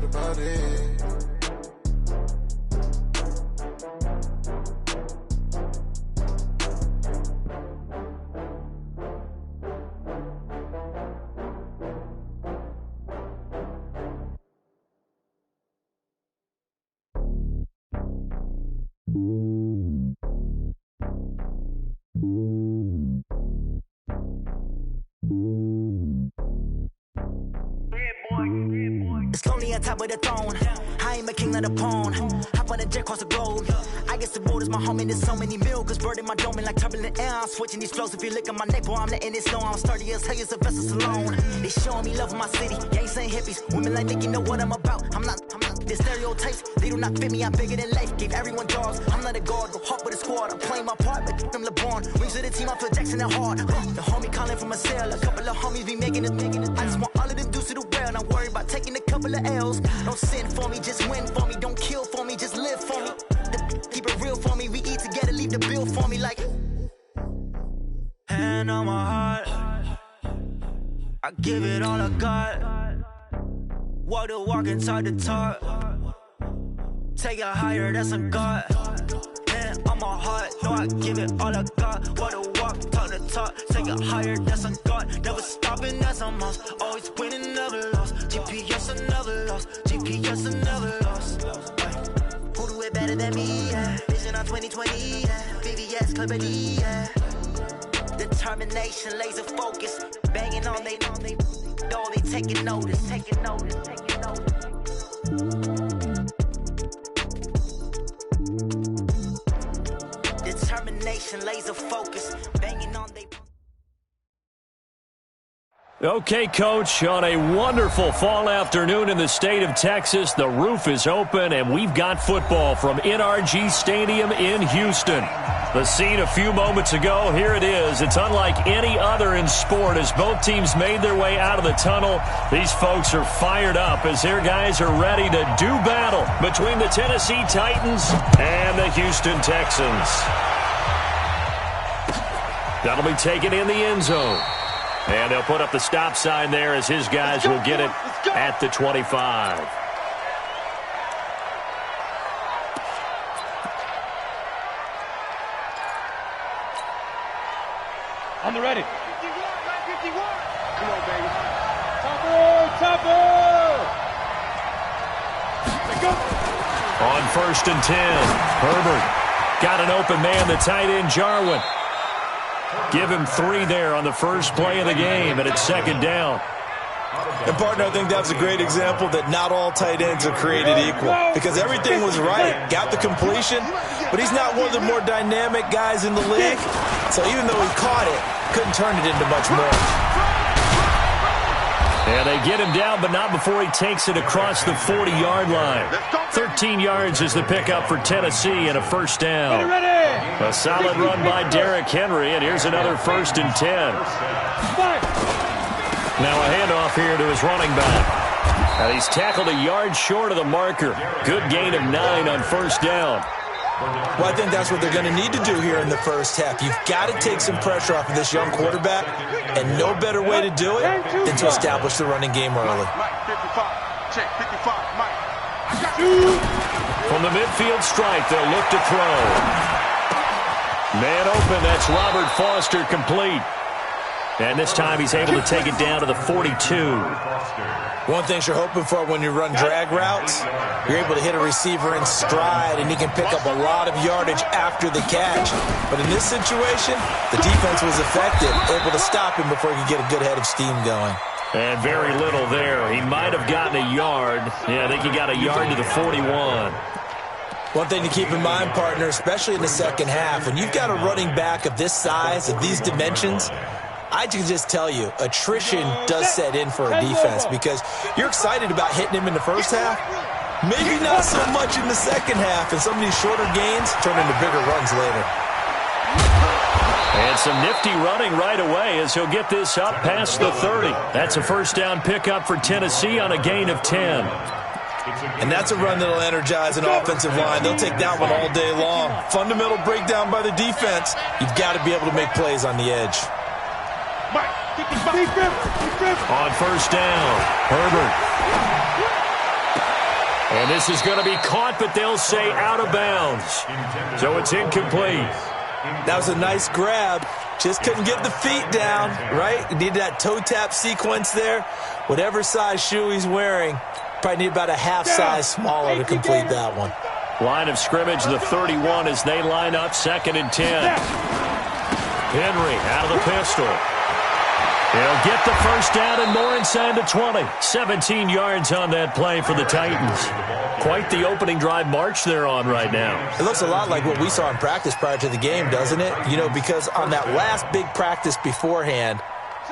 about it. It's lonely on top of the throne. I am a king, not a pawn. Hop on a jet across the globe. I guess the road is my home and there's so many milkers. Bird in my dome and like turbulent air. I'm switching these flows. If you look at my neck, boy, I'm letting it snow. I'm sturdy as hell as a vessel alone. They showing me love in my city. Gangs ain't hippies. Women like Nick, you know what I'm about. I'm not the stereotypes. They do not fit me. I'm bigger than life. Gave everyone jobs. I'm not a guard. Go hard with a squad. I'm playing my part, but them LeBron. Rings to the team. I feel Jackson and hard. The homie calling from a cell. A couple of homies be making it. I just want all of them dudes to do well. Not worry about taking a couple of L's. Don't sin for me, just win for me. Don't kill for me, just live for me. Keep it real for me. We eat together, leave the bill for me like. Hand on my heart, I give it all I got. Walk the walk inside the talk. Take it higher, that's a God. Hand on my heart, no, I give it all I got. Walk the walk, talk the talk. Take it higher, that's a God. Never stopping, that's a must. Always winning, never lost. GPS, I never lost. GPS, I never lost. Who do it better than me? Yeah. Vision on 2020. Yeah. VVS, Clippity. Yeah. Determination, laser focus. Banging on they door, they taking notice. Taking notice. Taking notice. Determination, laser focus. Banging on they. Okay, Coach, on a wonderful fall afternoon in the state of Texas, the roof is open, and we've got football from NRG Stadium in Houston. The scene a few moments ago, here it is. It's unlike any other in sport as both teams made their way out of the tunnel. These folks are fired up as their guys are ready to do battle between the Tennessee Titans and the Houston Texans. That'll be taken in the end zone. And they'll put up the stop sign there as his guys will get it at the 25. On the ready. 51. Come on, baby. Topper! Let's go. On 1st and 10, Herbert got an open man, the tight end, Jarwin. Give him 3 there on the first play of the game, and it's 2nd down. And, partner, I think that's a great example that not all tight ends are created equal because everything was right. Got the completion, but he's not one of the more dynamic guys in the league. So even though he caught it, couldn't turn it into much more. And they get him down, but not before he takes it across the 40-yard line. 13 yards is the pickup for Tennessee and a 1st down. A solid run by Derrick Henry, and here's another 1st and 10. Now a handoff here to his running back. And he's tackled a yard short of the marker. Good gain of 9 on 1st down. Well, I think that's what they're going to need to do here in the first half. You've got to take some pressure off of this young quarterback, and no better way to do it than to establish the running game early. From the midfield stripe, they'll look to throw. Man open, that's Robert Foster, complete. And this time he's able to take it down to the 42. One thing you're hoping for when you run drag routes, you're able to hit a receiver in stride, and he can pick up a lot of yardage after the catch. But in this situation, the defense was effective, able to stop him before he could get a good head of steam going. And very little there. He might have gotten a yard. Yeah, I think he got a yard to the 41. One thing to keep in mind, partner, especially in the second half, when you've got a running back of this size, of these dimensions, I can just tell you, attrition does set in for a defense because you're excited about hitting him in the first half. Maybe not so much in the second half, and some of these shorter gains turn into bigger runs later. And some nifty running right away as he'll get this up past the 30. That's a 1st down pickup for Tennessee on a gain of 10. And that's a run that'll energize an offensive line. They'll take that one all day long. Fundamental breakdown by the defense. You've got to be able to make plays on the edge. On 1st down, Herbert. And this is going to be caught, but they'll say out of bounds. So it's incomplete. That was a nice grab. Just couldn't get the feet down, right? Needed that toe tap sequence there. Whatever size shoe he's wearing, probably need about a half size smaller to complete that one. Line of scrimmage, the 31 as they line up, 2nd and 10. Henry out of the pistol. He'll get the first down and more inside the 20. 17 yards on that play for the Titans. Quite the opening drive march they're on right now. It looks a lot like what we saw in practice prior to the game, doesn't it? You know, because on that last big practice beforehand,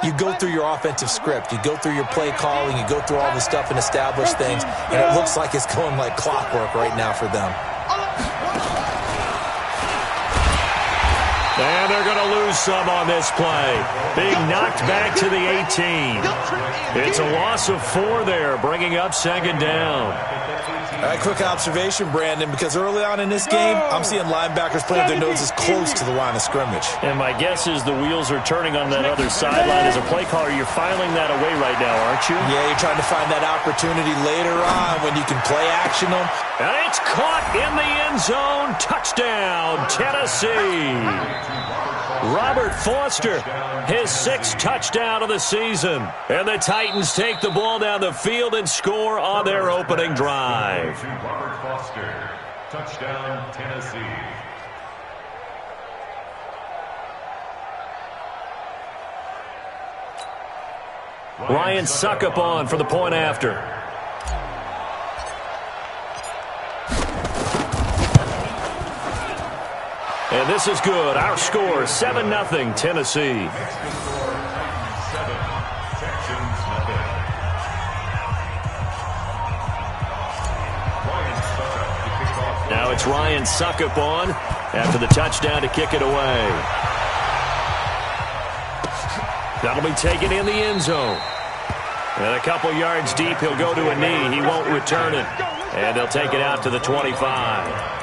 you go through your offensive script. You go through your play calling. You go through all the stuff and establish things. And it looks like it's going like clockwork right now for them. And they're going to lose some on this play. Being knocked back to the 18. It's a loss of 4 there, bringing up 2nd down. All right, quick observation, Brandon, because early on in this game, I'm seeing linebackers playing their noses close to the line of scrimmage. And my guess is the wheels are turning on that other sideline. As a play caller, you're filing that away right now, aren't you? Yeah, you're trying to find that opportunity later on when you can play action them. And it's caught in the end zone. Touchdown, Tennessee. Robert Foster, his 6th touchdown of the season. And the Titans take the ball down the field and score on their opening drive. Robert Foster, touchdown, Tennessee. Ryan Suckup on for the point after. And this is good. Our score, 7-0, Tennessee. Now it's Ryan Suckup on after the touchdown to kick it away. That'll be taken in the end zone. And a couple yards deep, he'll go to a knee. He won't return it. And they'll take it out to the 25.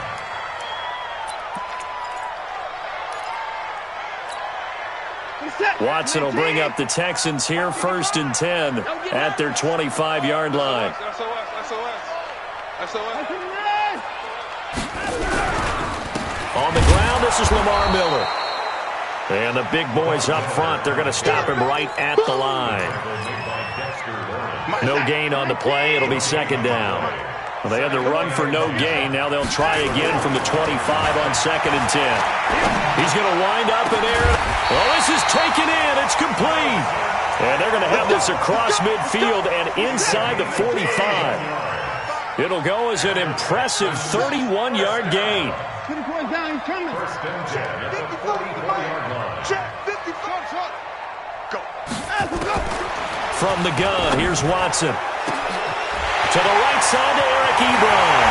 Watson will bring up the Texans here, 1st and 10 at their 25-yard line. On the ground, this is Lamar Miller. And the big boys up front, they're going to stop him right at the line. No gain on the play. It'll be 2nd down. Well, they had the run for no gain. Now they'll try again from the 25 on 2nd and 10. He's going to wind up in air. Well, this is taken in. It's complete. And they're going to have this across midfield and inside the 45. It'll go as an impressive 31-yard gain. 24 down, he's coming. First and 10 at the 44-yard line. Check, 54, go. From the gun, here's Watson. To the right side to Eric Ebron.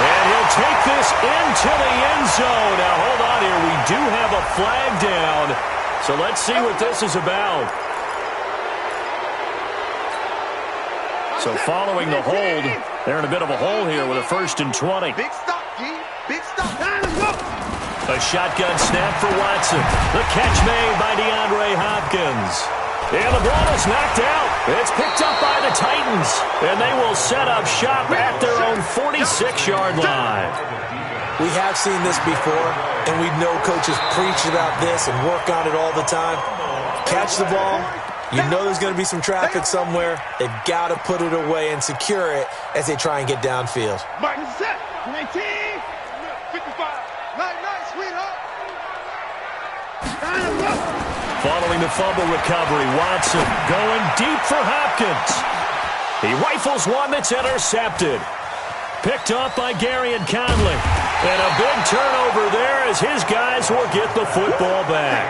And he'll take this into the end zone. Now, hold on here. We do have a flag down. So let's see what this is about. So following the hold, they're in a bit of a hole here with a 1st and 20. Big stop, G. Big stop. A shotgun snap for Watson. The catch made by DeAndre Hopkins. And the ball is knocked out. It's picked up by the Titans. And they will set up shop at their own 46-yard line. We have seen this before, and we know coaches preach about this and work on it all the time. Catch the ball. You know there's going to be some traffic somewhere. They've got to put it away and secure it as they try and get downfield. Martin set. 19. 55. Nice, sweetheart. Following the fumble recovery, Watson going deep for Hopkins. He rifles one that's intercepted. Picked up by Gary and Conley. And a big turnover there as his guys will get the football back.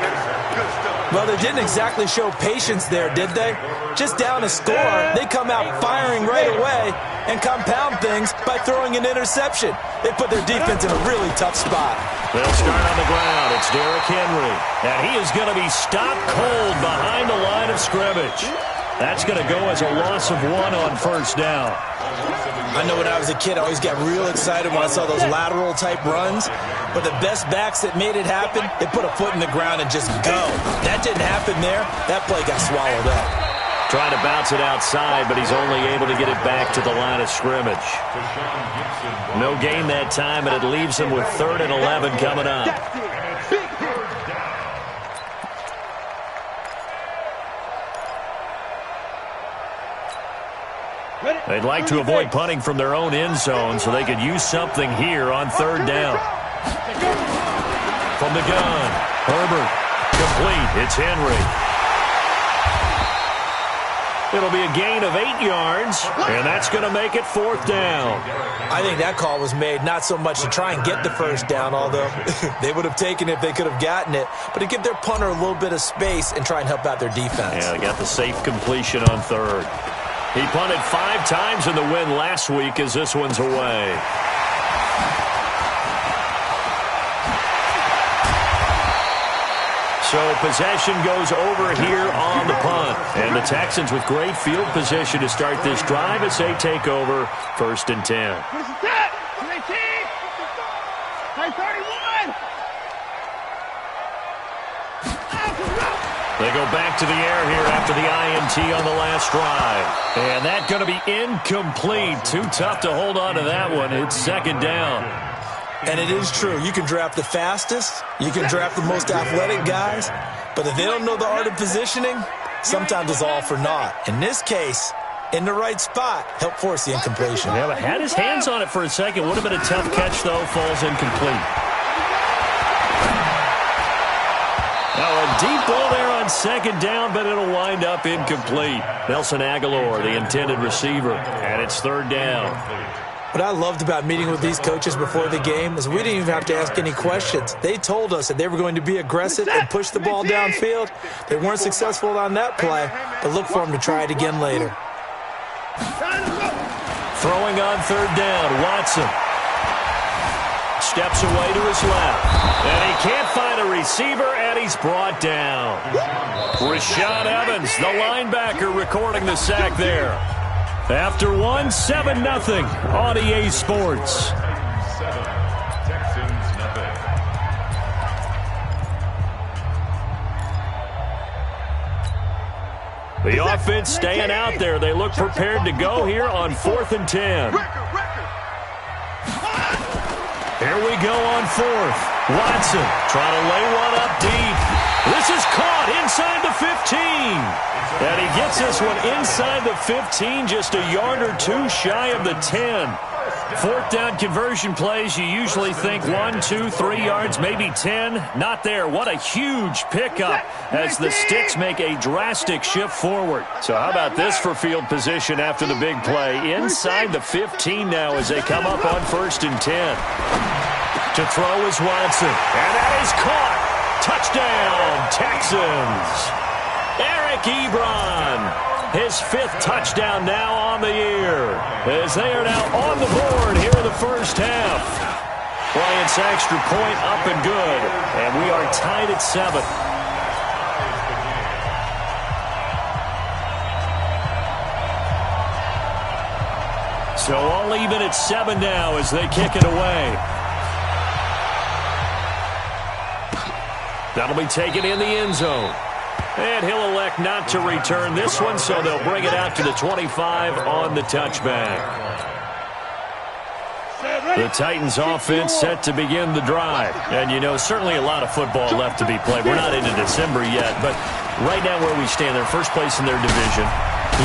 Well, they didn't exactly show patience there, did they? Just down a score, they come out firing right away and compound things by throwing an interception. They put their defense in a really tough spot. They'll start on the ground. It's Derrick Henry. And he is going to be stopped cold behind the line of scrimmage. That's going to go as a loss of 1 on 1st down. I know when I was a kid, I always got real excited when I saw those lateral-type runs. But the best backs that made it happen, they put a foot in the ground and just go. That didn't happen there. That play got swallowed up. Trying to bounce it outside, but he's only able to get it back to the line of scrimmage. No gain that time, and it leaves him with 3rd and 11 coming up. They'd like to avoid punting from their own end zone so they could use something here on 3rd down. From the gun, Herbert, complete. It's Henry. It'll be a gain of 8 yards, and that's going to make it 4th down. I think that call was made not so much to try and get the 1st down, although they would have taken it if they could have gotten it, but to give their punter a little bit of space and try and help out their defense. Yeah, they got the safe completion on 3rd. He punted 5 times in the win last week as this one's away. So possession goes over here on the punt. And the Texans with great field position to start this drive as they take over 1st and 10. They go back to the air here after the INT on the last drive. And that's going to be incomplete. Too tough to hold on to that one. It's 2nd down. And it is true. You can draft the fastest. You can draft the most athletic guys. But if they don't know the art of positioning, sometimes it's all for naught. In this case, in the right spot, help force the incompletion. Yeah, but had his hands on it for a second. Would have been a tough catch, though. Falls incomplete. Now a deep ball there on 2nd down, but it'll wind up incomplete. Nelson Aguilar, the intended receiver, and it's 3rd down. What I loved about meeting with these coaches before the game is we didn't even have to ask any questions. They told us that they were going to be aggressive and push the ball downfield. They weren't successful on that play, but look for them to try it again later. Throwing on 3rd down, Watson. Steps away to his left. And he can't find a receiver, and he's brought down. Rashaan Evans, the linebacker, recording the sack there. After 1, 7-0 on EA Sports. 7, Texans nothing. The offense staying out there. They look prepared to go here on 4th and 10. Here we go on 4th. Watson trying to lay one up deep. This is caught inside the 15. And he gets this one inside the 15, just a yard or 2 shy of the 10. 4th down conversion plays, you usually think 1, 2, 3 yards, maybe 10. Not there. What a huge pickup as the Sticks make a drastic shift forward. So how about this for field position after the big play? Inside the 15 now as they come up on 1st and 10. To throw is Watson. And that is caught. Touchdown, Texans. Eric Ebron, his 5th touchdown now on the year, as they are now on the board here in the 1st half. Bryant's extra point up and good, and we are tied at 7. So all even at 7 now as they kick it away. That'll be taken in the end zone. And he'll elect not to return this one, so they'll bring it out to the 25 on the touchback. The Titans offense set to begin the drive. And, you know, certainly a lot of football left to be played. We're not into December yet, but right now where we stand, they're first place in their division.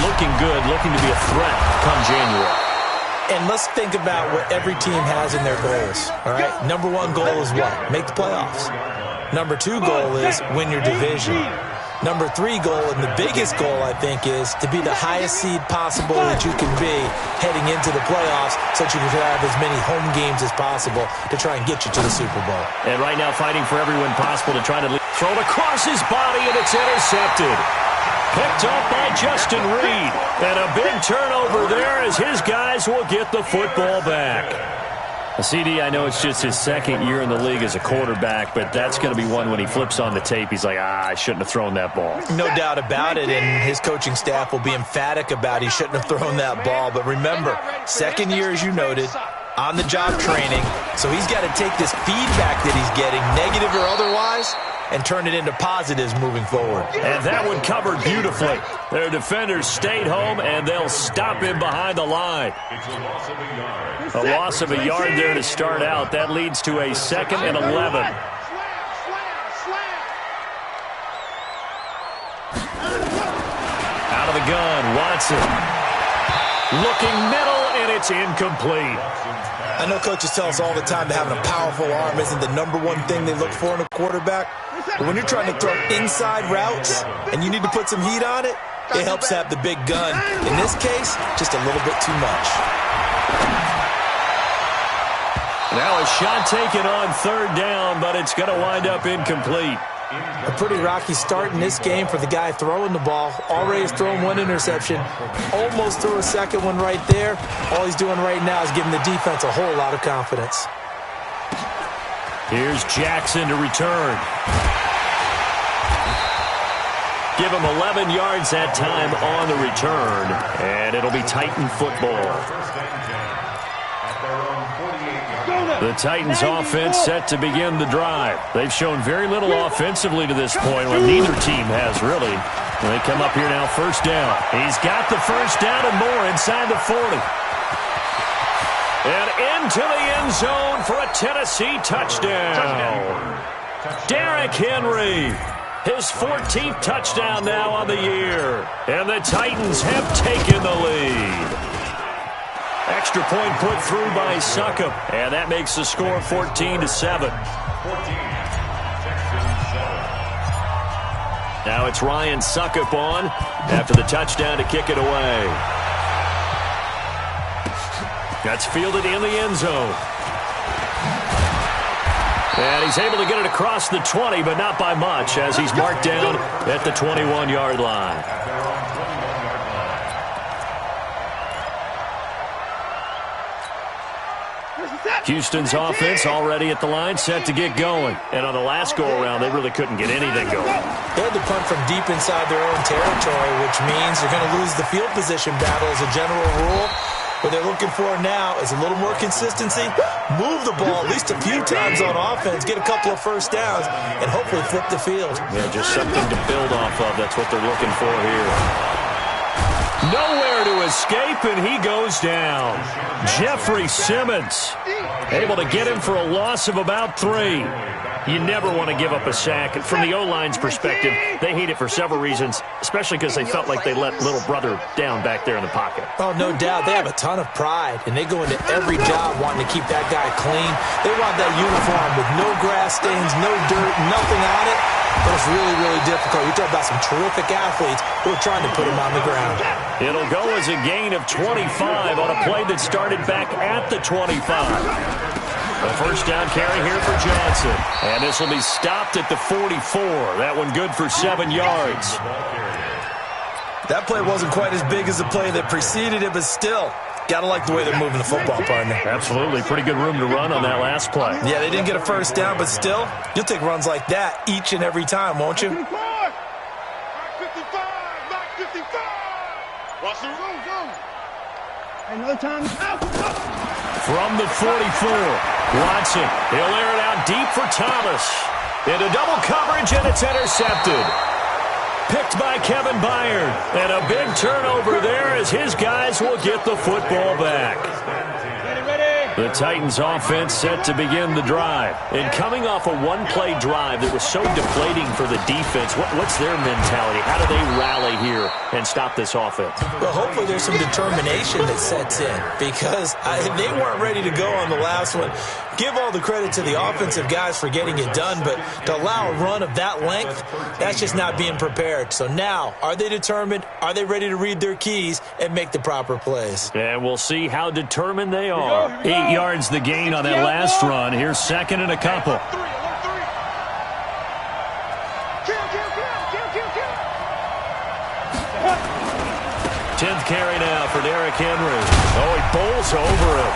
Looking good, looking to be a threat come January. And let's think about what every team has in their goals, all right? Number 1 goal is what? Make the playoffs. Number 2 goal is win your division. Number 3 goal, and the biggest goal, I think, is to be the highest seed possible that you can be heading into the playoffs so that you can have as many home games as possible to try and get you to the Super Bowl. And right now fighting for every win possible to try to throw it across his body, and it's intercepted. Picked up by Justin Reed. And a big turnover there as his guys will get the football back. CD, I know it's just his 2nd year in the league as a quarterback, but that's going to be one when he flips on the tape, he's like, I shouldn't have thrown that ball. No doubt about it, and his coaching staff will be emphatic about he shouldn't have thrown that ball. But remember, 2nd year, as you noted, on-the-job training, so he's got to take this feedback that he's getting, negative or otherwise, and turn it into positives moving forward. And that one covered beautifully. Their defenders stayed home, and they'll stop him behind the line. It's a loss of a yard. A loss of a yard there to start out. That leads to a 2nd and 11. Out of the gun, Watson. Looking middle, and it's incomplete. I know coaches tell us all the time that having a powerful arm isn't the #1 thing they look for in a quarterback. But when you're trying to throw inside routes and you need to put some heat on it, it helps have the big gun. In this case, just a little bit too much. Now a shot taken on 3rd down, but it's going to wind up incomplete. A pretty rocky start in this game for the guy throwing the ball. Already has thrown 1 interception. Almost threw a 2nd one right there. All he's doing right now is giving the defense a whole lot of confidence. Here's Jackson to return. Give him 11 yards that time on the return, and it'll be Titan football. The Titans offense set to begin the drive. They've shown very little offensively to this point, when neither team has really. And they come up here now, 1st down. He's got the 1st down and more inside the 40. And into the end zone for a Tennessee touchdown. Derrick Henry, his 14th touchdown now on the year. And the Titans have taken the lead. Extra point put through by Succop, and that makes the score 14-7. Now it's Ryan Succop on after the touchdown to kick it away. That's fielded in the end zone. And he's able to get it across the 20, but not by much, as he's marked down at the 21-yard line. Houston's offense already at the line, set to get going. And on the last go-around, they really couldn't get anything going. They had to punt from deep inside their own territory, which means they're going to lose the field position battle as a general rule. What they're looking for now is a little more consistency, move the ball at least a few times on offense, get a couple of 1st downs, and hopefully flip the field. Yeah, just something to build off of. That's what they're looking for here. Nowhere to escape, and he goes down. Jeffrey Simmons able to get him for a loss of about 3. You never want to give up a sack. And from the O-line's perspective, they hate it for several reasons, especially because they felt like they let little brother down back there in the pocket. Oh, no doubt. They have a ton of pride, and they go into every job wanting to keep that guy clean. They want that uniform with no grass stains, no dirt, nothing on it. But it's really, really difficult. You talk about some terrific athletes who are trying to put him on the ground. It'll go as a gain of 25 on a play that started back at the 25. A 1st down carry here for Johnson. And this will be stopped at the 44. That one good for 7 yards. That play wasn't quite as big as the play that preceded it, but still, got to like the way they're moving the football, partner. Absolutely. Pretty good room to run on that last play. Yeah, they didn't get a 1st down, but still, you'll take runs like that each and every time, won't you? Mark 55! Mark 55! Watch the room, go! Another time. From the 44, Watson. He'll air it out deep for Thomas. Into double coverage, and it's intercepted. Picked by Kevin Byard. And a big turnover there as his guys will get the football back. The Titans offense set to begin the drive. And coming off a 1-play drive that was so deflating for the defense, what's their mentality? How do they rally here and stop this offense? Well, hopefully there's some determination that sets in, because they weren't ready to go on the last one. Give all the credit to the offensive guys for getting it done, but to allow a run of that length, that's just not being prepared. So now, are they determined? Are they ready to read their keys and make the proper plays? And we'll see how determined they are. 8 yards the gain on that last run. Here's 2nd and a couple. 10th carry now for Derrick Henry. Oh, he bowls over him.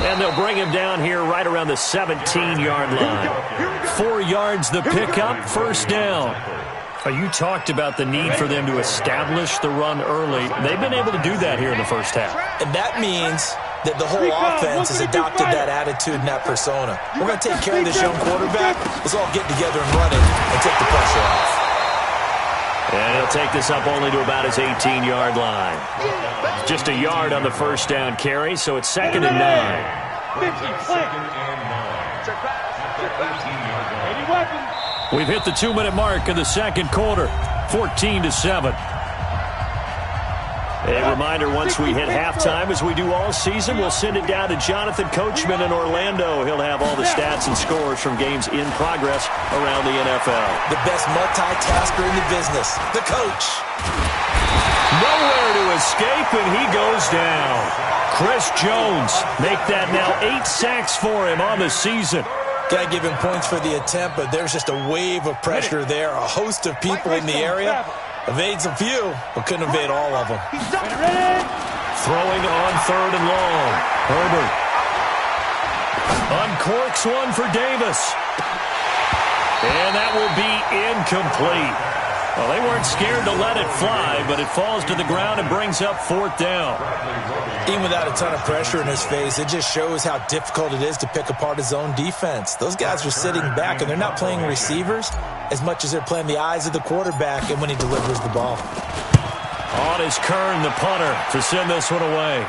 And they'll bring him down here right around the 17-yard line. 4 yards the pickup, 1st down. You talked about the need for them to establish the run early. They've been able to do that here in the 1st half. And that means that the whole offense has adopted that attitude and that persona. We're going to take care of this young quarterback. Let's all get together and run it and take the pressure off. And he'll take this up only to about his 18-yard line. Just a yard on the first down carry, so it's 2nd and 9. We've hit the 2-minute mark in the second quarter, 14-7. A reminder, once we hit halftime, as we do all season, we'll send it down to Jonathan Coachman in Orlando. He'll have all the stats and scores from games in progress around the NFL. The best multitasker in the business, the coach. Nowhere to escape, and he goes down. Chris Jones make that now 8 sacks for him on the season. Got to give him points for the attempt, but there's just a wave of pressure there. A host of people in the area. Evades a few, but couldn't evade all of them. Throwing on 3rd and long. Herbert uncorks one for Davis. And that will be incomplete. Well, they weren't scared to let it fly, but it falls to the ground and brings up 4th down. Even without a ton of pressure in his face, it just shows how difficult it is to pick apart his own defense. Those guys are sitting back, and they're not playing receivers as much as they're playing the eyes of the quarterback and when he delivers the ball. On is Kern, the punter, to send this one away.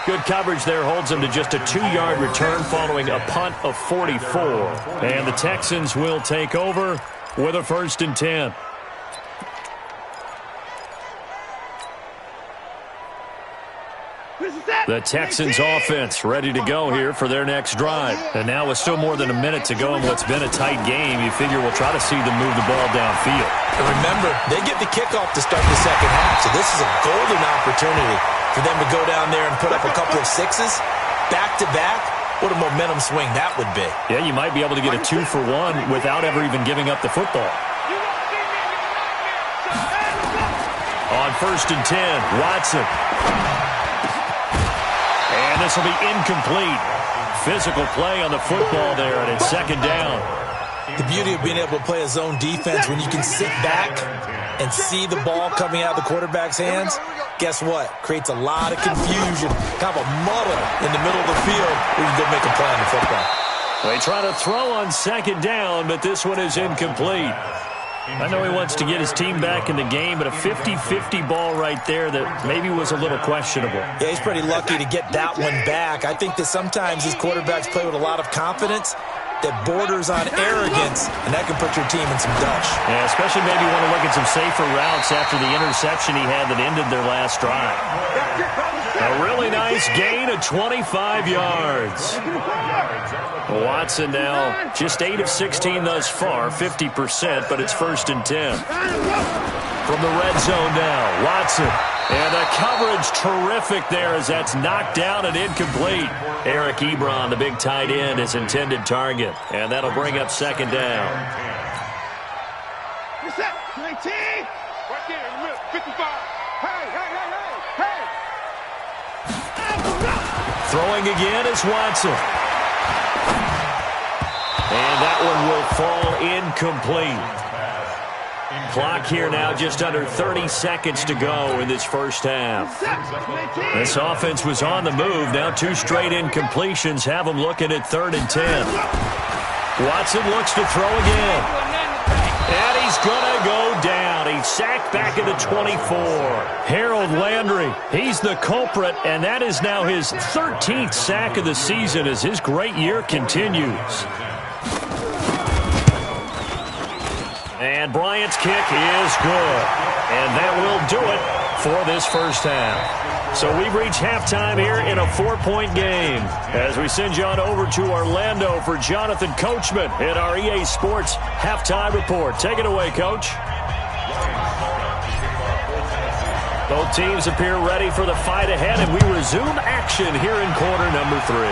Good coverage there holds him to just a 2-yard return following a punt of 44. And the Texans will take over with a 1st and 10. The Texans offense ready to go here for their next drive. And now with still more than a minute to go in what's been a tight game, you figure we'll try to see them move the ball downfield. And remember, they get the kickoff to start the second half, so this is a golden opportunity for them to go down there and put up a couple of sixes back-to-back. What a momentum swing that would be. Yeah, you might be able to get a 2-for-1 without ever even giving up the football. On 1st and 10, Watson. And this will be incomplete. Physical play on the football there, and it's 2nd down. The beauty of being able to play a zone defense when you can sit back and see the ball coming out of the quarterback's hands, guess what? Creates a lot of confusion, kind of a muddle in the middle of the field where you can go make a play on the football. They try to throw on 2nd down, but this one is incomplete. I know he wants to get his team back in the game, but a 50-50 ball right there that maybe was a little questionable. Yeah, he's pretty lucky to get that one back. I think that sometimes these quarterbacks play with a lot of confidence that borders on arrogance, and that can put your team in some dutch. Yeah, especially maybe want to look at some safer routes after the interception he had that ended their last drive. A really nice gain of 25 yards. Watson now just 8 of 16 thus far, 50%, but it's 1st and 10. From the red zone now, Watson. And the coverage terrific there as that's knocked down and incomplete. Eric Ebron, the big tight end, his intended target. And that'll bring up 2nd down. What's that? 19? Right there in the middle, 55. Hey, hey, hey, hey, hey. Throwing again is Watson. And that one will fall incomplete. Clock here now just under 30 seconds to go in this first half. This offense was on the move. Now 2 straight incompletions have them looking at 3rd and 10. Watson looks to throw again. And he's going to go down. He's sacked back at the 24. Harold Landry, he's the culprit, and that is now his 13th sack of the season as his great year continues. And Bryant's kick is good. And that will do it for this first half. So we've reached halftime here in a 4-point game as we send you on over to Orlando for Jonathan Coachman in our EA Sports Halftime Report. Take it away, Coach. Both teams appear ready for the fight ahead, and we resume action here in quarter number 3.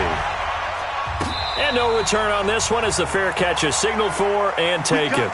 And no return on this one as the fair catch is signaled for and taken.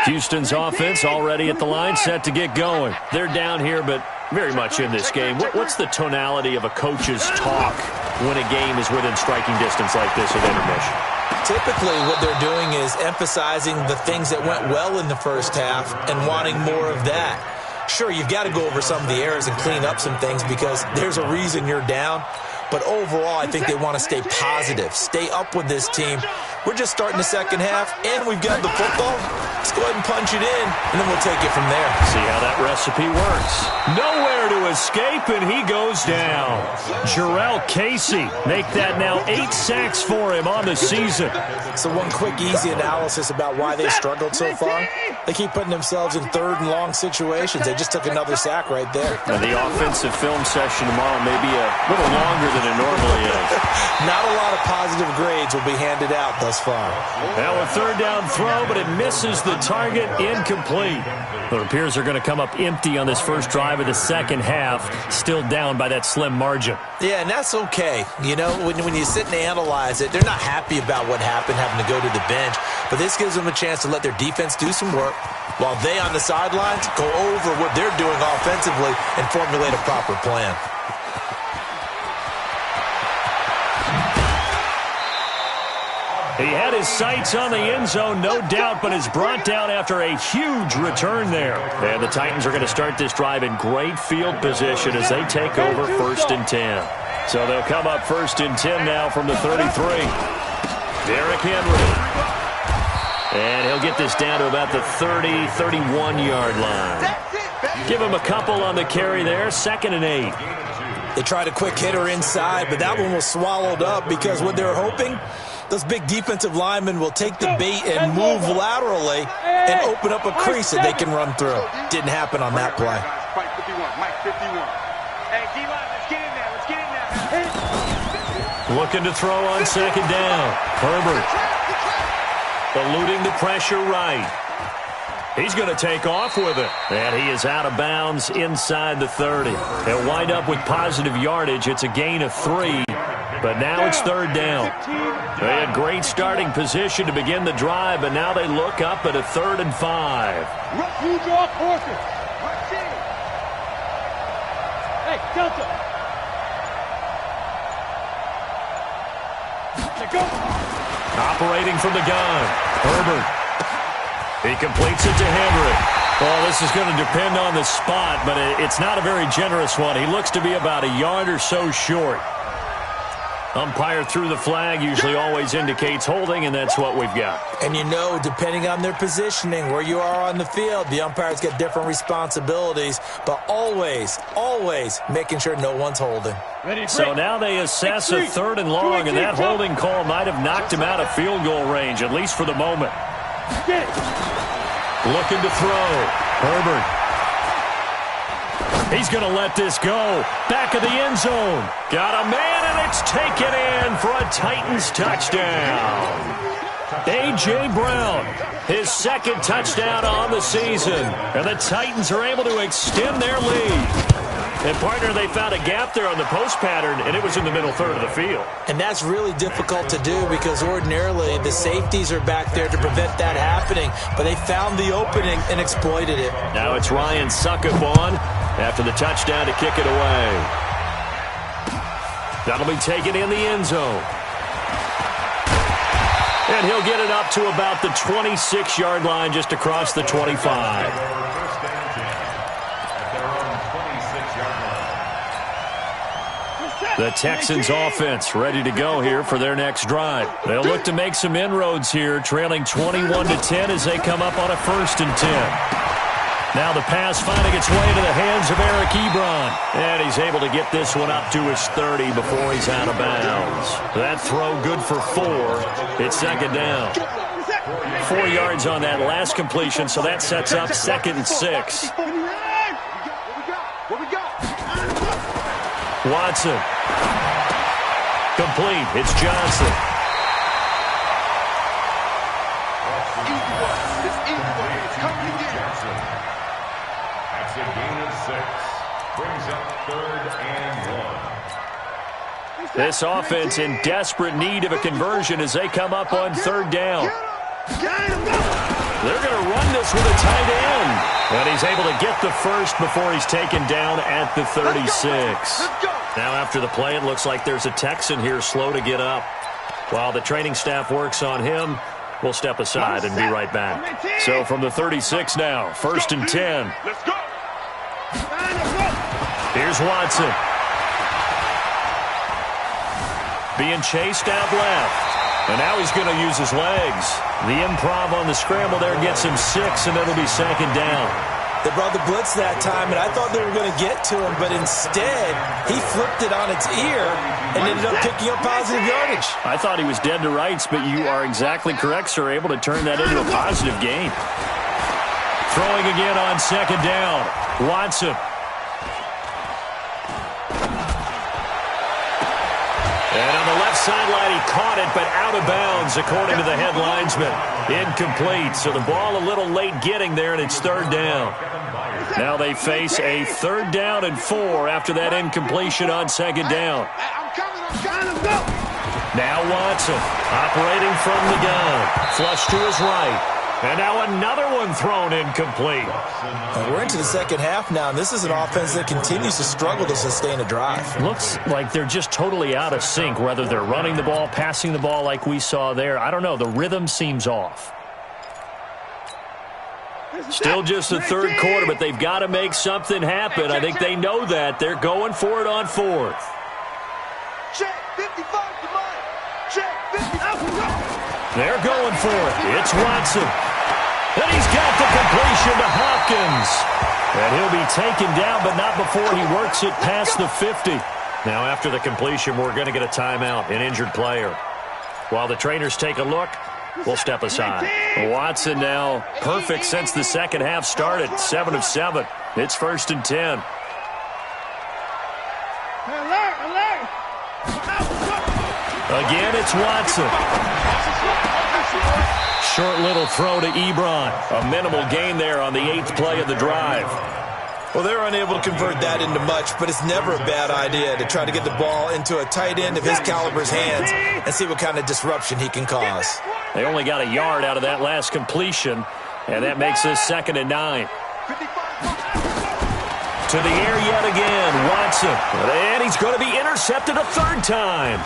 Houston's offense already at the line, set to get going. They're down here, but very much in this game. What's the tonality of a coach's talk when a game is within striking distance like this at intermission? Typically, what they're doing is emphasizing the things that went well in the first half and wanting more of that. Sure, you've got to go over some of the errors and clean up some things because there's a reason you're down. But overall, I think they want to stay positive, stay up with this team. We're just starting the second half, and we've got the football. Let's go ahead and punch it in, and then we'll take it from there. See how that recipe works. Nowhere to escape, and he goes down. Jarrell Casey, make that now 8 sacks for him on the season. So one quick, easy analysis about why they struggled so far. They keep putting themselves in third and long situations. They just took another sack right there. Now the offensive film session tomorrow may be a little longer than it normally is. Not a lot of positive grades will be handed out thus far. Now a third down throw, but it misses the target, incomplete. It appears they're going to come up empty on this first drive of the second half, still down by that slim margin. Yeah, and that's okay. You know, when you sit and analyze it, they're not happy about what happened, having to go to the bench. But this gives them a chance to let their defense do some work while they on the sidelines go over what they're doing offensively and formulate a proper plan. He had his sights on the end zone, no doubt, but is brought down after a huge return there. And the Titans are going to start this drive in great field position as they take over 1st and 10. So they'll come up 1st and 10 now from the 33. Derrick Henry. And he'll get this down to about the 30, 31-yard line. Give him a couple on the carry there, 2nd and 8. They tried a quick hitter inside, but that one was swallowed up because what they're hoping, those big defensive linemen will take the bait and move laterally and open up a crease that they can run through. Didn't happen on that play. Mike 51, Mike 51. Hey, D-line, let's get in there, let's get in there. Looking to throw on 2nd down. Herbert eluding the pressure right. He's going to take off with it. And he is out of bounds inside the 30. They'll wind up with positive yardage. It's a gain of 3. But now it's 3rd down. They had great starting position to begin the drive, but now they look up at a 3rd and 5. Use your horses. Hey, Delta. Go. Operating from the gun. Herbert. He completes it to Henry. Well, this is going to depend on the spot, but it's not a very generous one. He looks to be about a yard or so short. Umpire threw the flag, usually always indicates holding, and that's what we've got. And you know, depending on their positioning, where you are on the field, the umpires get different responsibilities, but always, always making sure no o's holding. So now they assess a 3rd and long, and that holding call might have knocked him out of field goal range, at least for the moment. Looking to throw. Herbert. He's going to let this go. Back of the end zone. Got a man, and it's taken in for a Titans touchdown. A.J. Brown, his 2nd touchdown on the season. And the Titans are able to extend their lead. And, partner, they found a gap there on the post pattern, and it was in the middle 3rd of the field. And that's really difficult to do because ordinarily the safeties are back there to prevent that happening. But they found the opening and exploited it. Now it's Ryan Suckup on after the touchdown to kick it away. That'll be taken in the end zone. And he'll get it up to about the 26-yard line just across the 25. The Texans offense ready to go here for their next drive. They'll look to make some inroads here, trailing 21-10 as they come up on a 1st and 10. Now the pass finding its way to the hands of Eric Ebron. And he's able to get this one up to his 30 before he's out of bounds. That throw good for 4. It's 2nd down. 4 yards on that last completion, so that sets up 2nd and 6. Watson. Complete. It's Johnson. That's a gain of 6. Brings up 3rd and 1. This offense in desperate need of a conversion as they come up on 3rd down. They're going to run this with a tight end. And he's able to get the first before he's taken down at the 36. Now after the play, it looks like there's a Texan here slow to get up. While the training staff works on him, we'll step aside and be right back. So from the 36 now, 1st and 10. Let's go. Here's Watson. Being chased out left. And now he's going to use his legs. The improv on the scramble there gets him 6, and it'll be 2nd down. They brought the blitz that time, and I thought they were going to get to him, but instead, he flipped it on its ear and ended up picking up positive yardage. I thought he was dead to rights, but you are exactly correct, sir, able to turn that into a positive gain. Throwing again on 2nd down. Watson. And on the left sideline, he caught it, but out of bounds, according to the head linesman. Incomplete, so the ball a little late getting there, and it's 3rd down. Now they face a 3rd down and 4 after that incompletion on 2nd down. Now Watson, operating from the gun. Flush to his right. And now another one thrown incomplete. We're into the 2nd half now, and this is an offense that continues to struggle to sustain a drive. Looks like they're just totally out of sync, whether they're running the ball, passing the ball like we saw there. I don't know. The rhythm seems off. Still just the 3rd quarter, but they've got to make something happen. I think they know that. They're going for it on 4th. Check 55 to mine. Check 55. They're going for it. It's Watson. And he's got the completion to Hopkins. And he'll be taken down, but not before he works it past the 50. Now after the completion, we're going to get a timeout, an injured player. While the trainers take a look, we'll step aside. Watson now perfect since the 2nd half started, 7 of 7. It's 1st and 10. Again, it's Watson. Short little throw to Ebron. A minimal gain there on the 8th play of the drive. Well, they're unable to convert that into much, but it's never a bad idea to try to get the ball into a tight end of his caliber's hands and see what kind of disruption he can cause. They only got a yard out of that last completion, and that makes this 2nd and 9. To the air yet again, Watson. And he's going to be intercepted a 3rd time.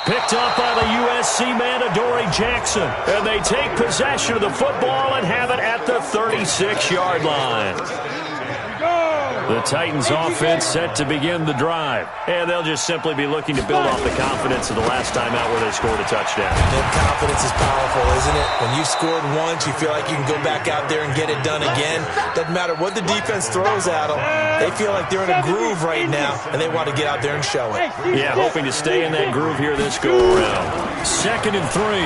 Picked up by the USC man, Adoree Jackson. And they take possession of the football and have it at the 36-yard line. The Titans offense set to begin the drive. And they'll just simply be looking to build off the confidence of the last time out where they scored a touchdown. And confidence is powerful, isn't it? When you've scored once, you feel like you can go back out there and get it done again. Doesn't matter what the defense throws at them. They feel like they're in a groove right now, and they want to get out there and show it. Yeah, hoping to stay in that groove here this go-around. 2nd and 3.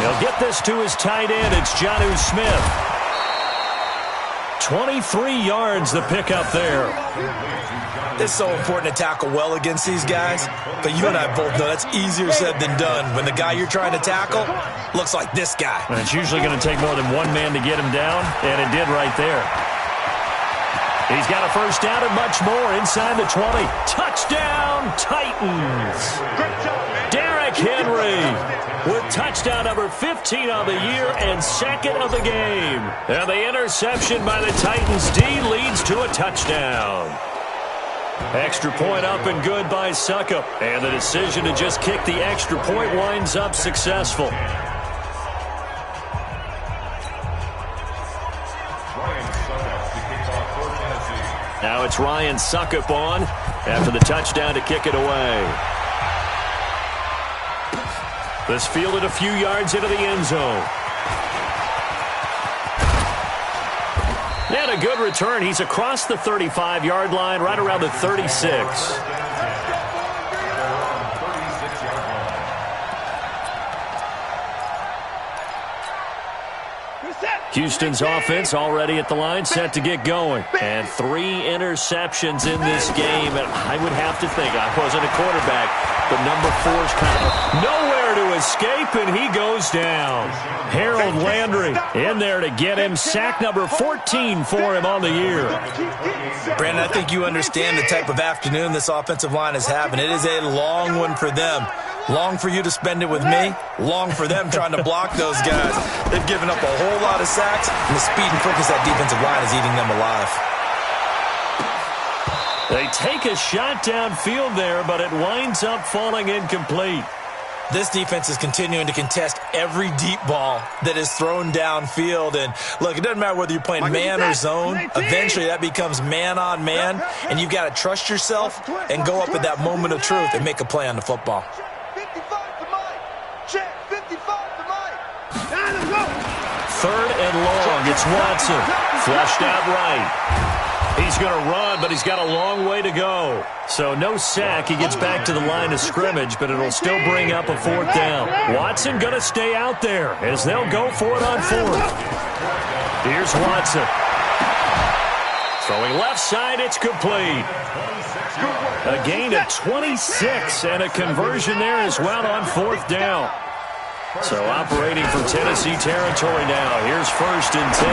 He'll get this to his tight end. It's Jonnu Smith. 23 yards the pickup there. It's so important to tackle well against these guys, but you and I both know that's easier said than done when the guy you're trying to tackle looks like this guy. And it's usually going to take more than one man to get him down, and it did right there. He's got a 1st down and much more inside the 20. Touchdown, Titans. Derrick Henry with touchdown number 15 on the year and 2nd of the game. And the interception by the Titans D leads to a touchdown. Extra point up and good by Suckup. And the decision to just kick the extra point winds up successful. Now it's Ryan Suckup on after the touchdown to kick it away. This fielded a few yards into the end zone. And a good return. He's across the 35-yard line, right around the 36. Houston's offense already at the line, set to get going. And 3 interceptions in this game. And I would have to think, I wasn't a quarterback, but number 4's kind of nowhere to escape, and he goes down. Harold Landry in there to get him. Sack number 14 for him on the year. Brandon, I think you understand the type of afternoon this offensive line is having. It is a long one for them. Long for you to spend it with me, long for them trying to block those guys. They've given up a whole lot of sacks, and the speed and quickness of that defensive line is eating them alive. They take a shot downfield there, but it winds up falling incomplete. This defense is continuing to contest every deep ball that is thrown downfield. And, look, it doesn't matter whether you're playing man or zone. Eventually, that becomes man-on-man, and you've got to trust yourself and go up at that moment of truth and make a play on the football. 55 to Mike. Check, 55 to Mike. Third and long. It's Watson. Flushed out right. He's going to run, but he's got a long way to go. So no sack. He gets back to the line of scrimmage, but it'll still bring up a fourth down. Watson going to stay out there as they'll go for it on fourth. Here's Watson. Throwing left side, it's complete. A gain of 26 and a conversion there as well on fourth down. So operating from Tennessee territory now. Here's 1st and 10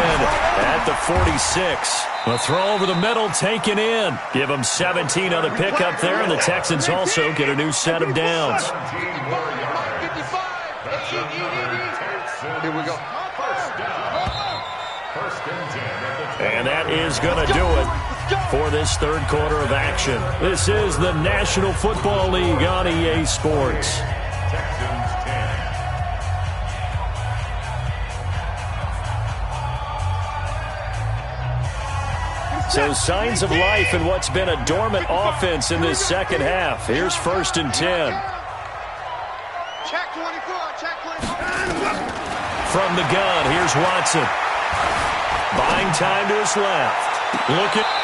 at the 46. A throw over the middle taken in. Give them 17 on the pickup there, and the Texans also get a new set of downs. Here we go. And that is going to do it for this third quarter of action. This is the National Football League on EA Sports. So signs of life in what's been a dormant offense in this second half. Here's 1st and 10. Check 24, check 24. From the gun, here's Watson. Buying time to his left.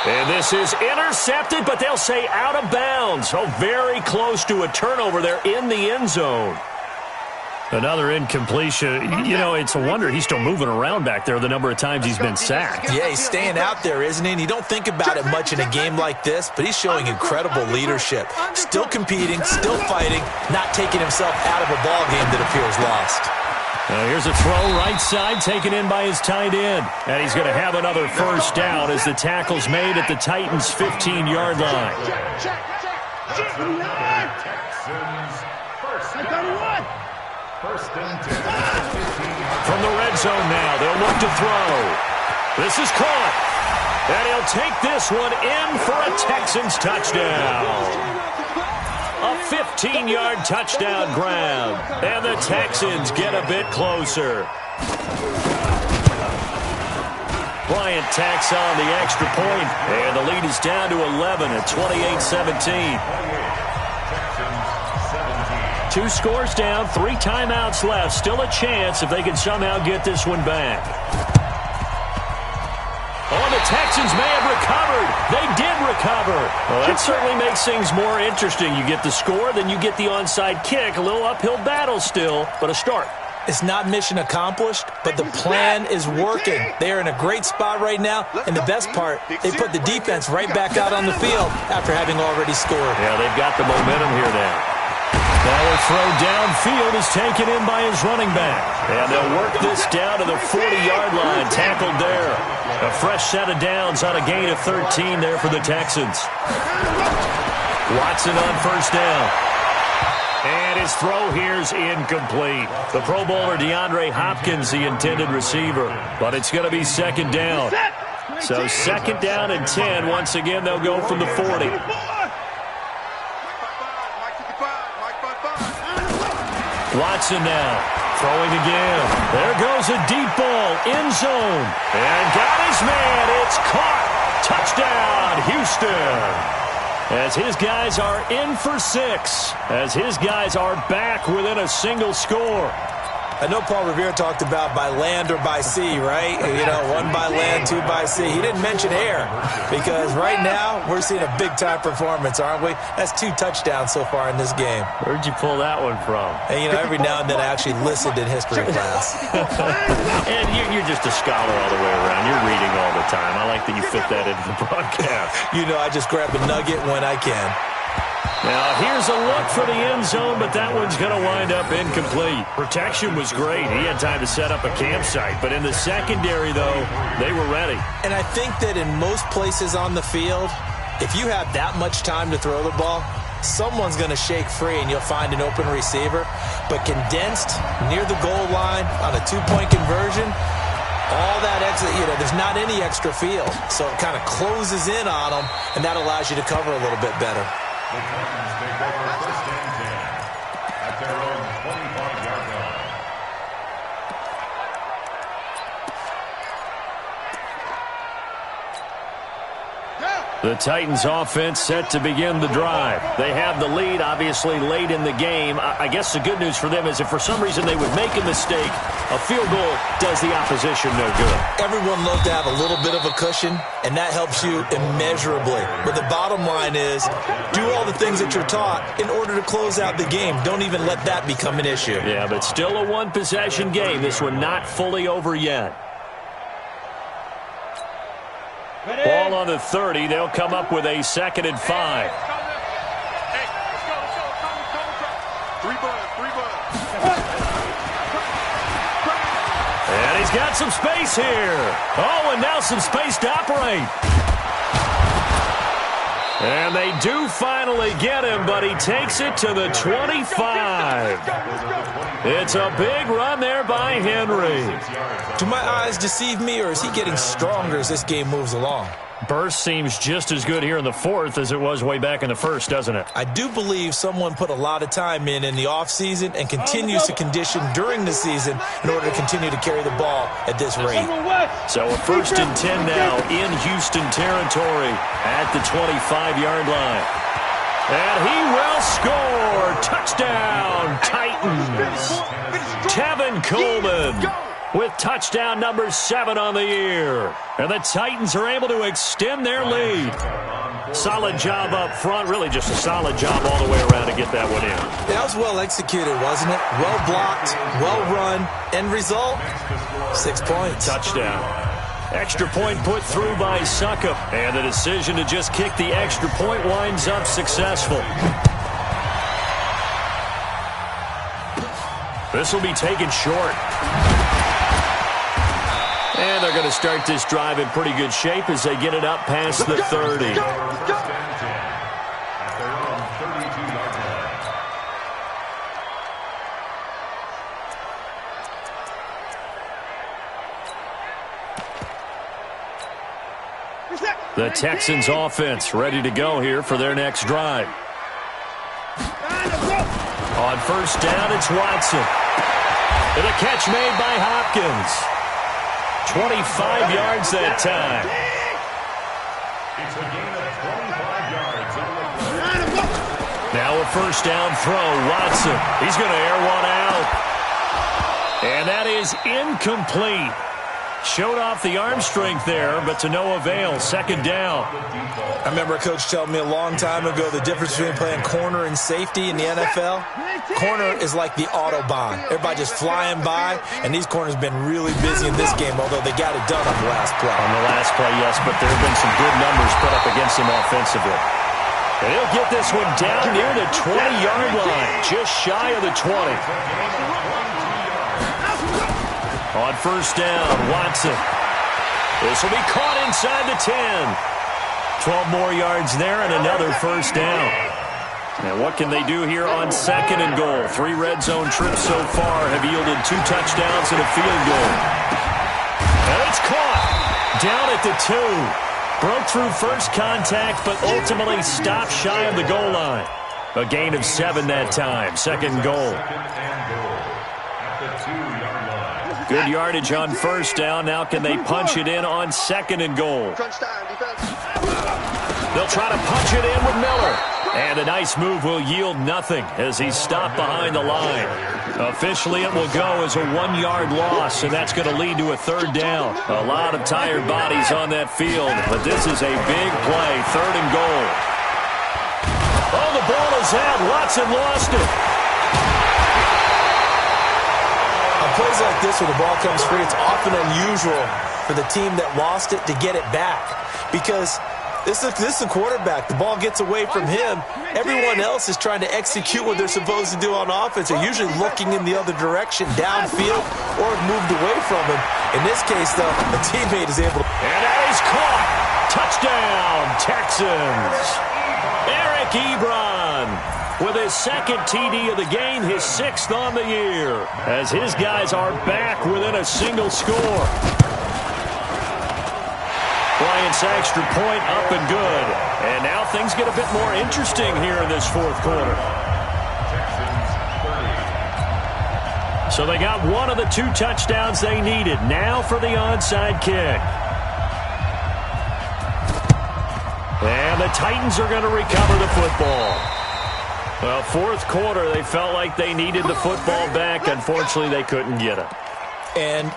And this is intercepted, but they'll say out of bounds. Oh, very close to a turnover there in the end zone. Another incompletion. You know, it's a wonder he's still moving around back there the number of times he's been sacked. Yeah, he's staying out there, isn't he? And you don't think about it much in a game like this, but he's showing incredible leadership. Still competing, still fighting, not taking himself out of a ball game that appears lost. Here's a throw right side taken in by his tight end. And he's going to have another first down as the tackle's made at the Titans' 15-yard line. From the red zone now, they'll look to throw. This is caught. And he'll take this one in for a Texans touchdown. A 15-yard touchdown grab. And the Texans get a bit closer. Bryant tacks on the extra point, and the lead is down to 11 at 28-17. 2 scores down, 3 timeouts left. Still a chance if they can somehow get this one back. Oh, the Texans may have recovered. They did recover. Well, that certainly makes things more interesting. You get the score, then you get the onside kick. A little uphill battle still, but a start. It's not mission accomplished, but the plan is working. They are in a great spot right now, and the best part, they put the defense right back out on the field after having already scored. Yeah, they've got the momentum here now. Now a throw downfield is taken in by his running back. And they'll work this down to the 40-yard line, tackled there. A fresh set of downs on a gain of 13 there for the Texans. Watson on first down. And his throw here's incomplete. The Pro Bowler DeAndre Hopkins, the intended receiver. But it's going to be second down. So second down and 10. Once again, they'll go from the 40. Watson now, throwing again. There goes a deep ball, end zone. And got his man, it's caught. Touchdown, Houston. As his guys are in for 6. As his guys are back within a single score. I know Paul Revere talked about by land or by sea, right? You know, 1 by land, 2 by sea. He didn't mention air because right now we're seeing a big-time performance, aren't we? That's 2 touchdowns so far in this game. Where'd you pull that one from? And, you know, every now and then I actually listened in history class. And you're just a scholar all the way around. You're reading all the time. I like that you fit that into the broadcast. You know, I just grab a nugget when I can. Now, here's a look for the end zone, but that one's going to wind up incomplete. Protection was great. He had time to set up a campsite. But in the secondary, though, they were ready. And I think that in most places on the field, if you have that much time to throw the ball, someone's going to shake free and you'll find an open receiver. But condensed near the goal line on a two-point conversion, all that extra, there's not any extra field. So it kind of closes in on them, and that allows you to cover a little bit better. The Titans take over first and 10 at their own 25-yard line. The Titans offense set to begin the drive. They have the lead, obviously, late in the game. I guess the good news for them is if for some reason they would make a mistake, a field goal does the opposition no good. Everyone loves to have a little bit of a cushion, and that helps you immeasurably. But the bottom line is, do all the things that you're taught in order to close out the game. Don't even let that become an issue. Yeah, but still a one-possession game. This one not fully over yet. Ball on the 30. They'll come up with a 2nd and 5. And he's got some space here. Oh, and now some space to operate. And they do finally get him, but he takes it to the 25. It's a big run there by Henry. Do my eyes deceive me, or is he getting stronger as this game moves along? Burst seems just as good here in the 4th as it was way back in the 1st, doesn't it? I do believe someone put a lot of time in the offseason and continues to condition during the season in order to continue to carry the ball at this rate. So a 1st and 10 now in Houston territory at the 25-yard line. And he will score. Touchdown, Titans. Tevin Coleman with touchdown number 7 on the year. And the Titans are able to extend their lead. Solid job up front. Really just a solid job all the way around to get that one in. That was well executed, wasn't it? Well blocked, well run. End result, 6 points. Touchdown. Extra point put through by Succop. And the decision to just kick the extra point winds up successful. This will be taken short. And they're going to start this drive in pretty good shape as they get it up past the 30. The Texans offense ready to go here for their next drive. On 1st down, it's Watson. And a catch made by Hopkins. 25 yards that time. It's a gain of 25 yards. Now a 1st down throw. Watson. He's going to air one out. And that is incomplete. Showed off the arm strength there, but to no avail. 2nd down. I remember a coach telling me a long time ago the difference between playing corner and safety in the NFL. Corner is like the Autobahn. Everybody just flying by, and these corners have been really busy in this game, although they got it done on the last play. On the last play, yes, but there have been some good numbers put up against him offensively. And he'll get this one down near the 20-yard line, just shy of the 20. On 1st down, Watson. This will be caught inside the 10. 12 more yards there and another 1st down. And what can they do here on 2nd and goal? 3 red zone trips so far have yielded 2 touchdowns and a field goal. And it's caught down at the 2. Broke through first contact, but ultimately stopped shy of the goal line. A gain of 7 that time. 2nd goal. Good yardage on 1st down. Now can they punch it in on 2nd and goal? They'll try to punch it in with Miller. And a nice move will yield nothing as he's stopped behind the line. Officially, it will go as a 1-yard loss, and that's going to lead to a 3rd down. A lot of tired bodies on that field, but this is a big play. 3rd and goal. Oh, the ball is out. Watson lost it. On plays like this where the ball comes free, it's often unusual for the team that lost it to get it back because This is the quarterback. The ball gets away from him. Everyone else is trying to execute what they're supposed to do on offense. They're usually looking in the other direction, downfield, or moved away from him. In this case, though, a teammate is able to... And that is caught. Touchdown, Texans. Eric Ebron with his second TD of the game, his 6th on the year, as his guys are back within a single score. Bryant's extra point up and good. And now things get a bit more interesting here in this fourth quarter. So they got one of the 2 touchdowns they needed. Now for the onside kick. And the Titans are going to recover the football. Well, fourth quarter, they felt like they needed the football back. Unfortunately, they couldn't get it. And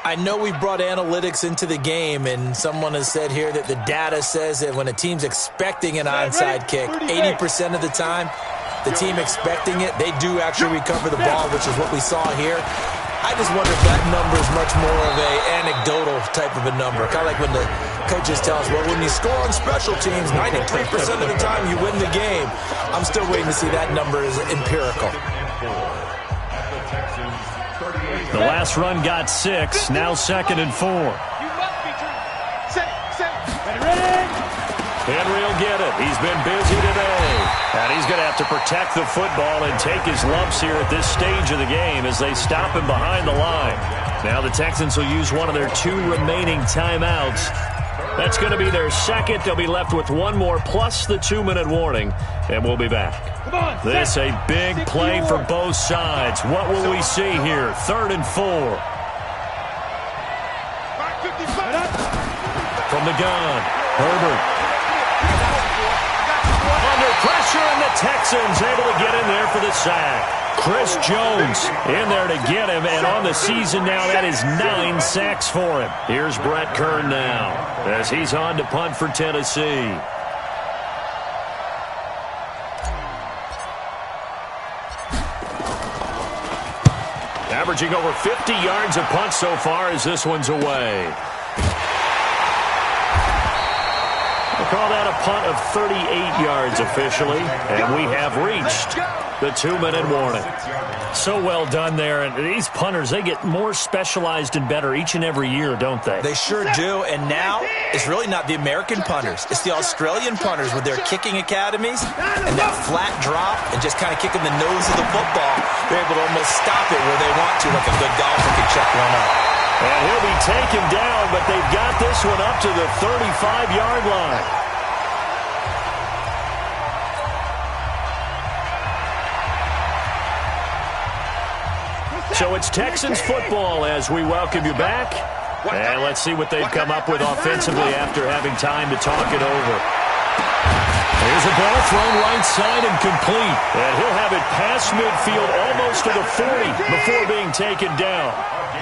I know we brought analytics into the game, and someone has said here that the data says that when a team's expecting an onside kick, 80% of the time, the team expecting it, they do actually recover the ball, which is what we saw here. I just wonder if that number is much more of a anecdotal type of a number. Kind of like when the coaches tell us, well, when you score on special teams, 93% of the time you win the game. I'm still waiting to see that number is empirical. The last run got 6, now 2nd and 4. You must be true. Set. Ready? Henry will get it. He's been busy today. And he's going to have to protect the football and take his lumps here at this stage of the game as they stop him behind the line. Now the Texans will use one of their 2 remaining timeouts. That's going to be their second. They'll be left with 1 more plus the 2-minute warning, and we'll be back. This a big play for both sides. What will we see here? 3rd and 4. From the gun, Herbert. Under pressure, and the Texans able to get in there for the sack. Chris Jones in there to get him, and on the season now, that is 9 sacks for him. Here's Brett Kern now as he's on to punt for Tennessee. Averaging over 50 yards a punt so far as this one's away. We'll call that a punt of 38 yards officially, and we have reached the 2-minute warning. So well done there, and these punters, they get more specialized and better each and every year, don't they? They sure do, and now it's really not the American punters. It's the Australian punters with their kicking academies and that flat drop and just kind of kicking the nose of the football. They're able to almost stop it where they want to, like a good golfer could check one up. And he'll be taken down, but they've got this one up to the 35-yard line. So it's Texans football as we welcome you back. And let's see what they've come up with offensively after having time to talk it over. Here's a ball thrown right side and complete. And he'll have it past midfield almost to the 40 before being taken down.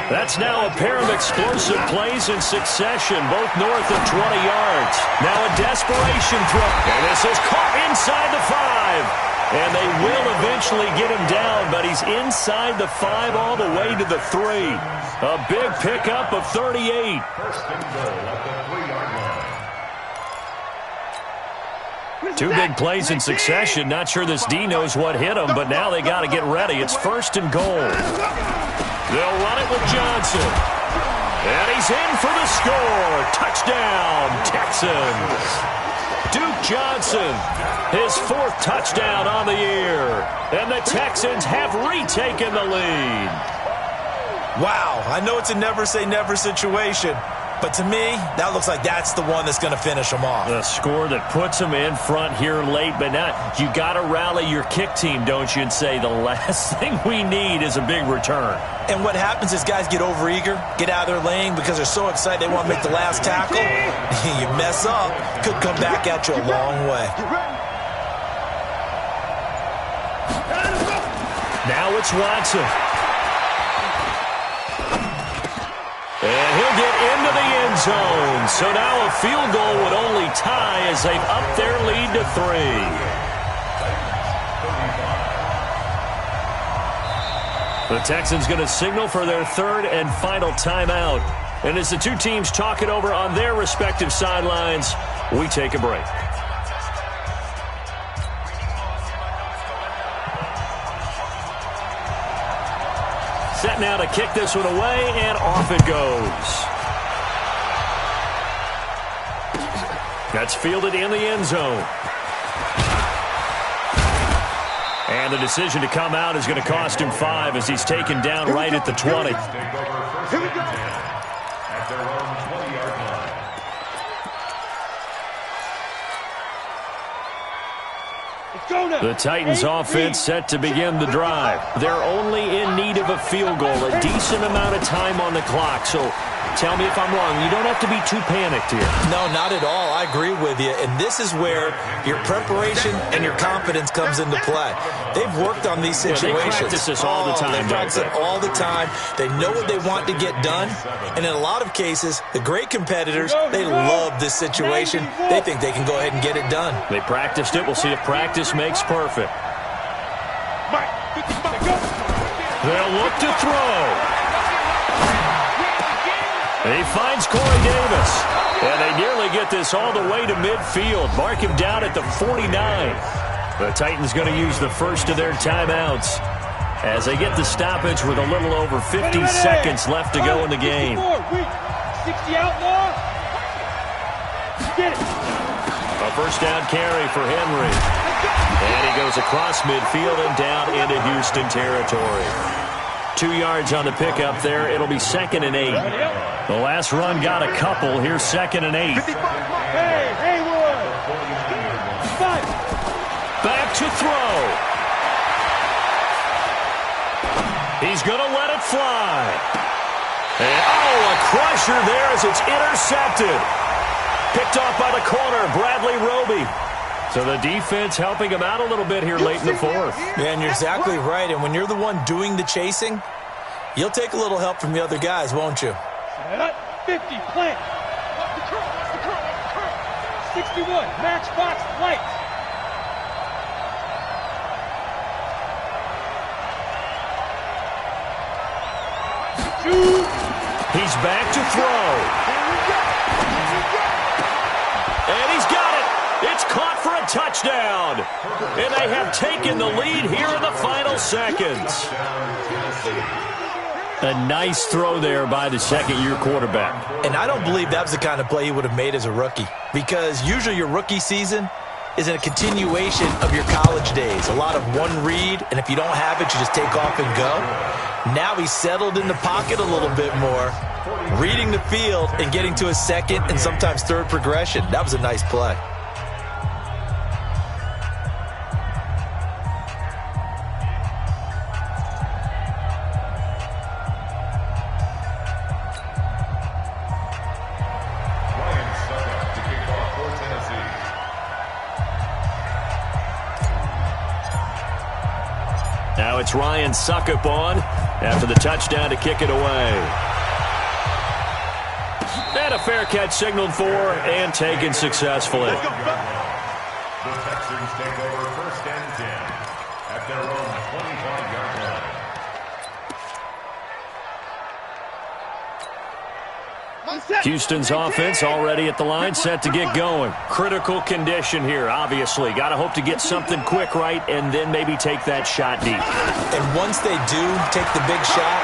That's now a pair of explosive plays in succession, both north of 20 yards. Now a desperation throw. And this is caught inside the 5. And they will eventually get him down, but he's inside the 5 all the way to the 3. A big pickup of 38. Two big plays in succession. Not sure this D knows what hit him, but now they got to get ready. It's 1st and goal. They'll run it with Johnson. And he's in for the score. Touchdown, Texans. Duke Johnson, his 4th touchdown on the year. And the Texans have retaken the lead. Wow, I know it's a never-say-never situation, but to me, that looks like that's the one that's going to finish them off. The score that puts them in front here late, but now you got to rally your kick team, don't you, and say the last thing we need is a big return. And what happens is guys get overeager, get out of their lane because they're so excited they want to make the last tackle. You mess up, could come back at you a long way. Now it's Watson. And he'll get into the end zone. So now a field goal would only tie as they've upped their lead to 3. The Texans going to signal for their 3rd and final timeout. And as the two teams talk it over on their respective sidelines, we take a break. Set now to kick this one away, and off it goes. That's fielded in the end zone. And the decision to come out is going to cost him 5 as he's taken down right at the 20. Here we go. At their own 20-yard line. The Titans offense set to begin the drive. They're only in need of a field goal, a decent amount of time on the clock. So tell me if I'm wrong. You don't have to be too panicked here. No, not at all. I agree with you. And this is where your preparation and your confidence comes into play. They've worked on these situations. They practice this all the time. They practice it all the time. They know what they want to get done. And in a lot of cases, the great competitors, they love this situation. They think they can go ahead and get it done. They practiced it. We'll see if practice makes perfect. They'll look to throw. He finds Corey Davis. And they nearly get this all the way to midfield. Mark him down at the 49. The Titans going to use the first of their timeouts as they get the stoppage with a little over 50 seconds left to go in the game. 60 outlaw. Get it. A first down carry for Henry. And he goes across midfield and down into Houston territory. 2 yards on the pickup there. It'll be 2nd and 8. The last run got a couple. Here's 2nd and 8. Hey, Haywood. Back to throw. He's going to let it fly. And, a crusher there as it's intercepted. Picked off by the corner, Bradley Roby. So the defense helping him out a little bit here late in the fourth. Yeah, and you're exactly right. And when you're the one doing the chasing, you'll take a little help from the other guys, won't you? 50, plant. 61, matchbox light. He's back to throw. And he's got it. It's caught for a touchdown. And they have taken the lead here in the final seconds. A nice throw there by the second-year quarterback. And I don't believe that was the kind of play he would have made as a rookie, because usually your rookie season is a continuation of your college days. A lot of one read, and if you don't have it, you just take off and go. Now he's settled in the pocket a little bit more, reading the field and getting to a second and sometimes third progression. That was a nice play. Now it's Ryan Suckup on after the touchdown to kick it away. And a fair catch signaled for and taken successfully. The Texans take over 1st and 10 at their own 25-yard line. Houston's offense already at the line, set to get going. Critical condition here, obviously. Got to hope to get something quick right and then maybe take that shot deep. And once they do take the big shot,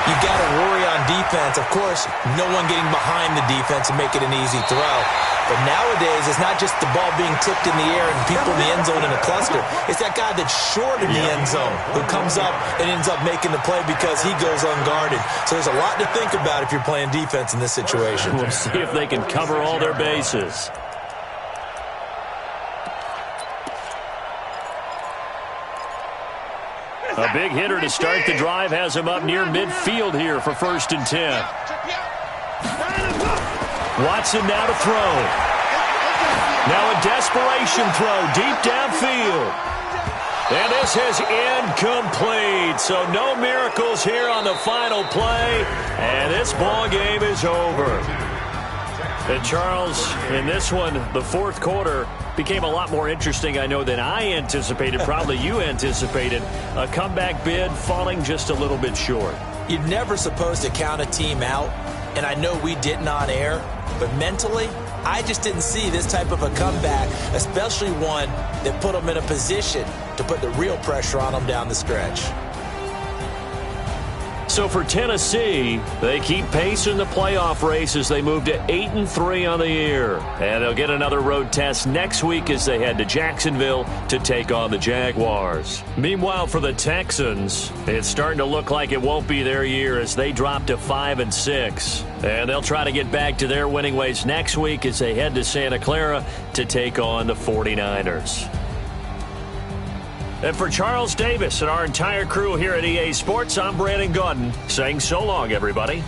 you got to worry on defense. Of course, no one getting behind the defense and make it an easy throw. But nowadays, it's not just the ball being tipped in the air and people in the end zone in a cluster. It's that guy that's short in the end zone who comes up and ends up making the play because he goes unguarded. So there's a lot to think about if you're playing defense in this situation. We'll see if they can cover all their bases. A big hitter to start the drive has him up near midfield here for 1st and 10. Watson now to throw. Now a desperation throw deep downfield. And this is incomplete. So no miracles here on the final play. And this ball game is over. And Charles, in this one, the fourth quarter became a lot more interesting, I know, than I anticipated. Probably you anticipated. A comeback bid falling just a little bit short. You're never supposed to count a team out and I know we didn't on air, but mentally, I just didn't see this type of a comeback, especially one that put them in a position to put the real pressure on them down the stretch. So for Tennessee, they keep pace in the playoff race as they move to 8-3 on the year. And they'll get another road test next week as they head to Jacksonville to take on the Jaguars. Meanwhile, for the Texans, it's starting to look like it won't be their year as they drop to 5-6. And they'll try to get back to their winning ways next week as they head to Santa Clara to take on the 49ers. And for Charles Davis and our entire crew here at EA Sports, I'm Brandon Gaudin saying so long, everybody.